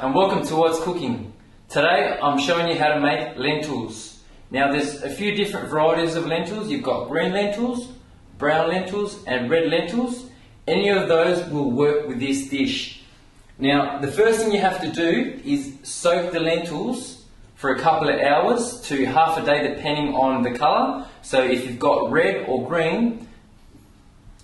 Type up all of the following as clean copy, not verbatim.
and welcome to What's Cooking. Today I'm showing you how to make lentils. Now there's a few different varieties of lentils. You've got green lentils, brown lentils and red lentils. Any of those will work with this dish. Now the first thing you have to do is soak the lentils for a couple of hours to half a day depending on the colour. So if you've got red or green,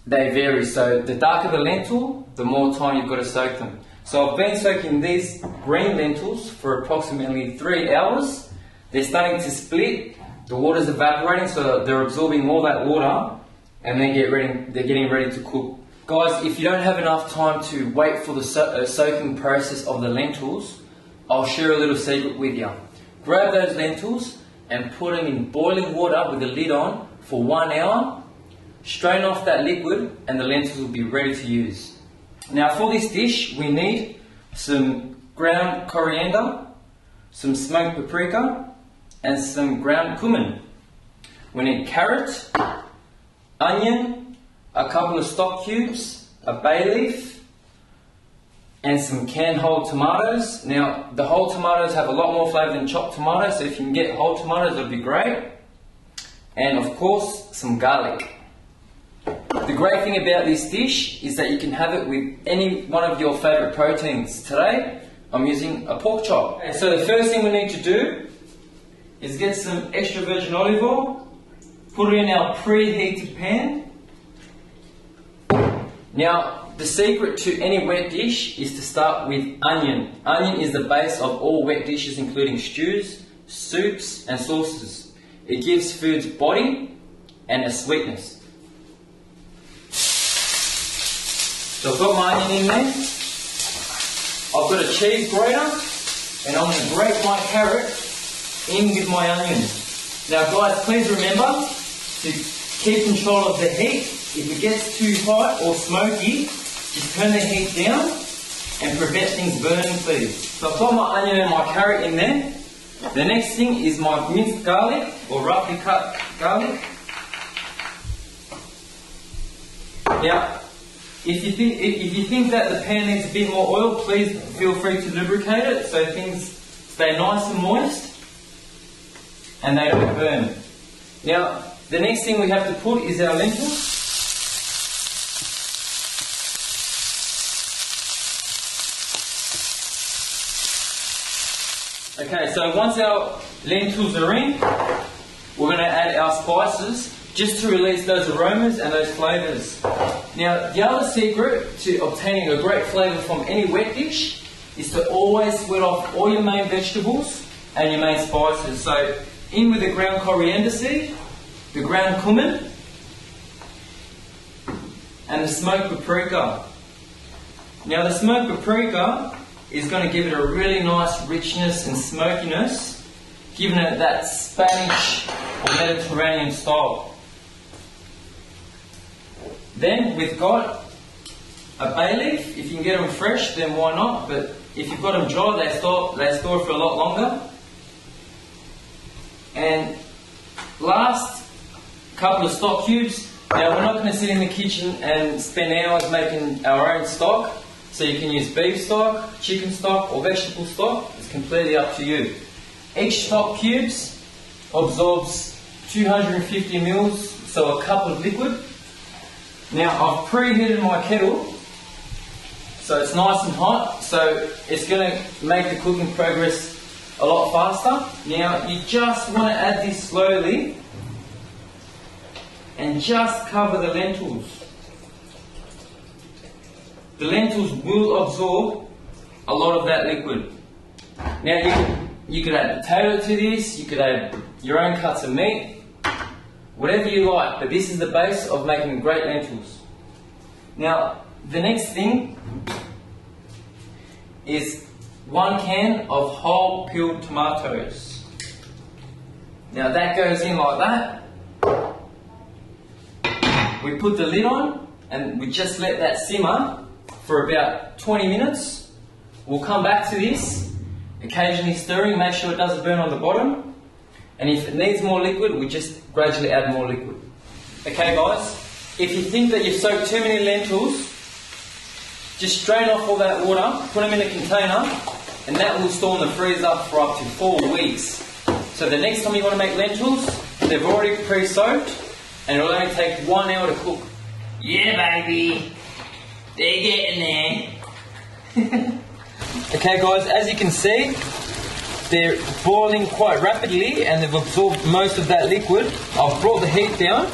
they vary. So the darker the lentil, the more time you've got to soak them. So I've been soaking these green lentils for approximately 3 hours. They're starting to split, the water's evaporating, so they're absorbing all that water and they're getting ready to cook. Guys, if you don't have enough time to wait for the soaking process of the lentils, I'll share a little secret with you. Grab those lentils and put them in boiling water with the lid on for 1 hour. Strain off that liquid and the lentils will be ready to use. Now for this dish we need some ground coriander, some smoked paprika and some ground cumin. We need carrot, onion, a couple of stock cubes, a bay leaf and some canned whole tomatoes. Now the whole tomatoes have a lot more flavour than chopped tomatoes, so if you can get whole tomatoes that would be great. And of course some garlic. The great thing about this dish is that you can have it with any one of your favourite proteins. Today I'm using a pork chop. Okay, so the first thing we need to do is get some extra virgin olive oil, put it in our preheated pan. Now the secret to any wet dish is to start with onion. Onion is the base of all wet dishes, including stews, soups and sauces. It gives foods body and a sweetness. So I've got my onion in there, I've got a cheese grater and I'm going to grate my carrot in with my onion. Now guys, please remember to keep control of the heat. If it gets too hot or smoky, just turn the heat down and prevent things burning, please. So I've got my onion and my carrot in there. The next thing is my minced garlic or roughly cut garlic. Now, if you think that the pan needs a bit more oil, please feel free to lubricate it so things stay nice and moist and they don't burn. Now, the next thing we have to put is our lentils. Okay, so once our lentils are in, we're going to add our spices just to release those aromas and those flavours. Now, the other secret to obtaining a great flavour from any wet dish is to always sweat off all your main vegetables and your main spices. So, in with the ground coriander seed, the ground cumin, and the smoked paprika. Now, the smoked paprika is going to give it a really nice richness and smokiness, giving it that Spanish or Mediterranean style. Then we've got a bay leaf. If you can get them fresh, then why not? But if you've got them dry, they store for a lot longer. And last, a couple of stock cubes. Now we're not going to sit in the kitchen and spend hours making our own stock. So you can use beef stock, chicken stock or vegetable stock. It's completely up to you. Each stock cubes absorbs 250 mils, so a cup of liquid. Now I've preheated my kettle so it's nice and hot, so it's going to make the cooking progress a lot faster. Now you just want to add this slowly and just cover the lentils. The lentils will absorb a lot of that liquid. Now you could add potato to this, you could add your own cuts of meat, whatever you like, but this is the base of making great lentils. Now, the next thing is 1 can of whole peeled tomatoes. Now that goes in like that. We put the lid on and we just let that simmer for about 20 minutes. We'll come back to this, occasionally stirring, make sure it doesn't burn on the bottom. And if it needs more liquid, we just gradually add more liquid. Okay guys, if you think that you've soaked too many lentils, just strain off all that water, put them in a container and that will store in the freezer for up to 4 weeks. So the next time you want to make lentils, they've already pre-soaked, and it'll only take 1 hour to cook. Yeah, baby, they're getting there. Okay guys, as you can see, they're boiling quite rapidly and they've absorbed most of that liquid. I've brought the heat down.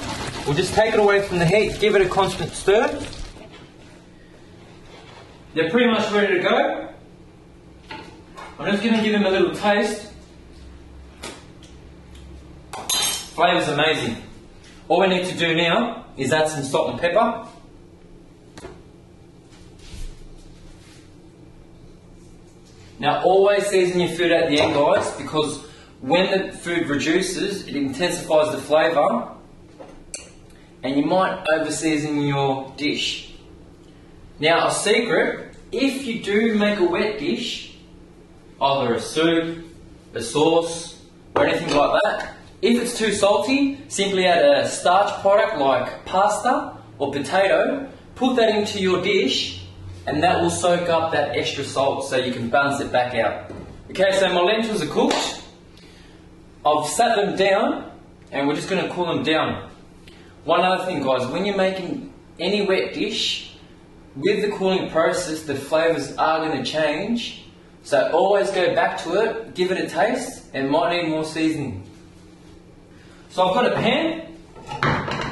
We'll just take it away from the heat, give it a constant stir. They're pretty much ready to go. I'm just going to give them a little taste. Flavour's amazing. All we need to do now is add some salt and pepper. Now always season your food at the end guys, because when the food reduces it intensifies the flavour and you might over season your dish. Now a secret, if you do make a wet dish, either a soup, a sauce or anything like that, if it's too salty, simply add a starch product like pasta or potato, put that into your dish and that will soak up that extra salt so you can balance it back out. Okay, so my lentils are cooked. I've sat them down and we're just going to cool them down. One other thing guys, when you're making any wet dish, with the cooling process the flavours are going to change. So always go back to it, give it a taste, and might need more seasoning. So I've got a pan,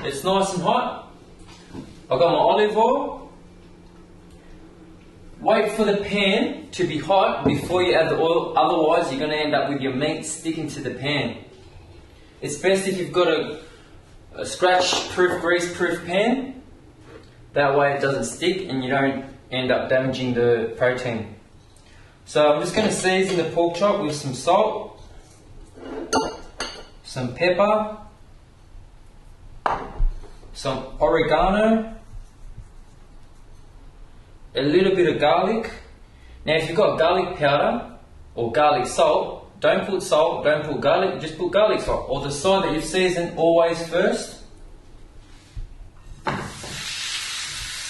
it's nice and hot. I've got my olive oil. Wait for the pan to be hot before you add the oil, otherwise you're going to end up with your meat sticking to the pan. It's best if you've got a scratch-proof, grease-proof pan. That way it doesn't stick and you don't end up damaging the protein. So I'm just going to season the pork chop with some salt, some pepper, some oregano, a little bit of garlic. Now if you've got garlic powder or garlic salt, don't put salt, don't put garlic, just put garlic salt, or the side that you've seasoned always first.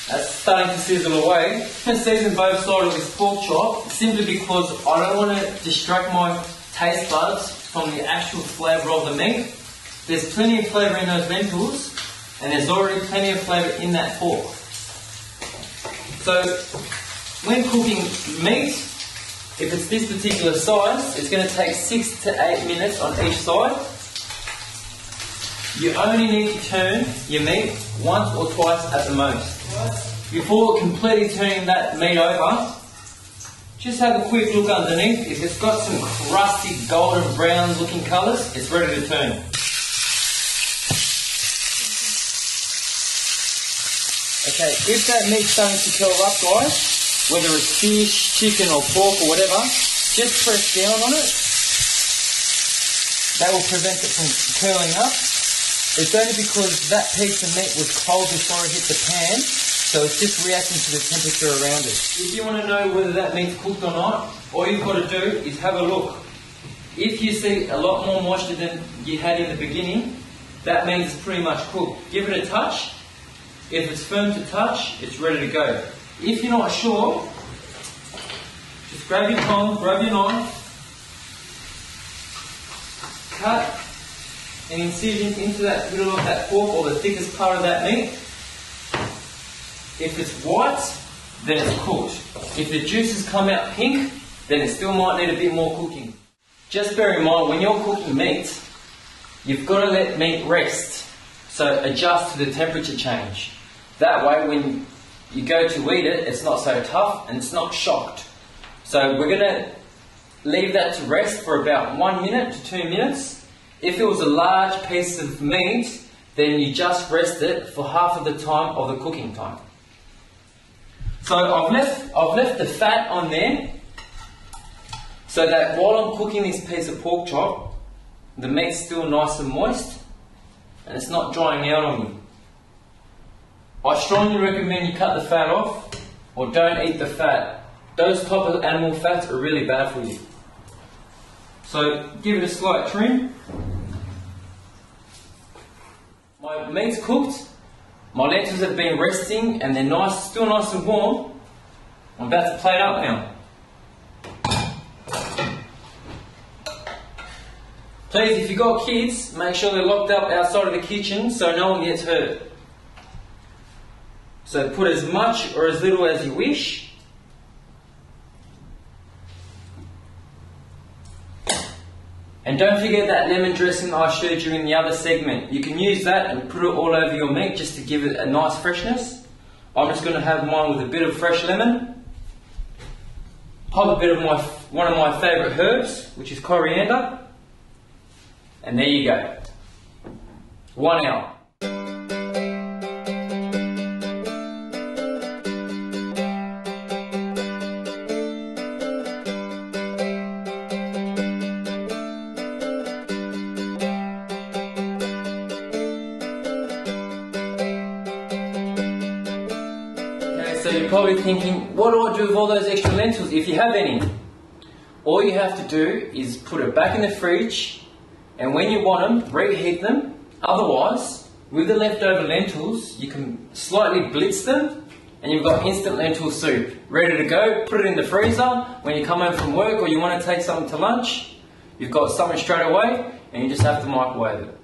That's starting to sizzle away. I'm going to season both sides of this pork chop simply because I don't want to distract my taste buds from the actual flavour of the meat. There's plenty of flavour in those lentils and there's already plenty of flavour in that pork. So when cooking meat, if it's this particular size, it's going to take 6 to 8 minutes on each side. You only need to turn your meat once or twice at the most. Before completely turning that meat over, just have a quick look underneath. If it's got some crusty golden brown looking colours, it's ready to turn. Okay, if that meat's starting to curl up guys, whether it's fish, chicken or pork or whatever, just press down on it. That will prevent it from curling up. It's only because that piece of meat was cold before it hit the pan, so it's just reacting to the temperature around it. If you want to know whether that meat's cooked or not, all you've got to do is have a look. If you see a lot more moisture than you had in the beginning, that means it's pretty much cooked. Give it a touch. If it's firm to touch, it's ready to go. If you're not sure, just grab your tongs, grab your knife, cut an incision into that middle of that pork or the thickest part of that meat. If it's white, then it's cooked. If the juices come out pink, then it still might need a bit more cooking. Just bear in mind, when you're cooking meat, you've got to let meat rest. So adjust to the temperature change. That way when you go to eat it, it's not so tough and it's not shocked. So we're going to leave that to rest for about 1 minute to 2 minutes. If it was a large piece of meat, then you just rest it for half of the time of the cooking time. So I've left the fat on there so that while I'm cooking this piece of pork chop, the meat's still nice and moist and it's not drying out on you. I strongly recommend you cut the fat off or don't eat the fat. Those type of animal fats are really bad for you. So give it a slight trim. My meat's cooked, my lentils have been resting and they're nice, still nice and warm. I'm about to plate up now. Please, if you've got kids, make sure they're locked up outside of the kitchen so no one gets hurt. So put as much or as little as you wish. And don't forget that lemon dressing that I showed you in the other segment. You can use that and put it all over your meat just to give it a nice freshness. I'm just going to have mine with a bit of fresh lemon. Pop a bit of one of my favourite herbs, which is coriander. And there you go. 1 hour. So you're probably thinking, what do I do with all those extra lentils, if you have any? All you have to do is put it back in the fridge, and when you want them, reheat them. Otherwise, with the leftover lentils, you can slightly blitz them, and you've got instant lentil soup ready to go. Put it in the freezer. When you come home from work or you want to take something to lunch, you've got something straight away, and you just have to microwave it.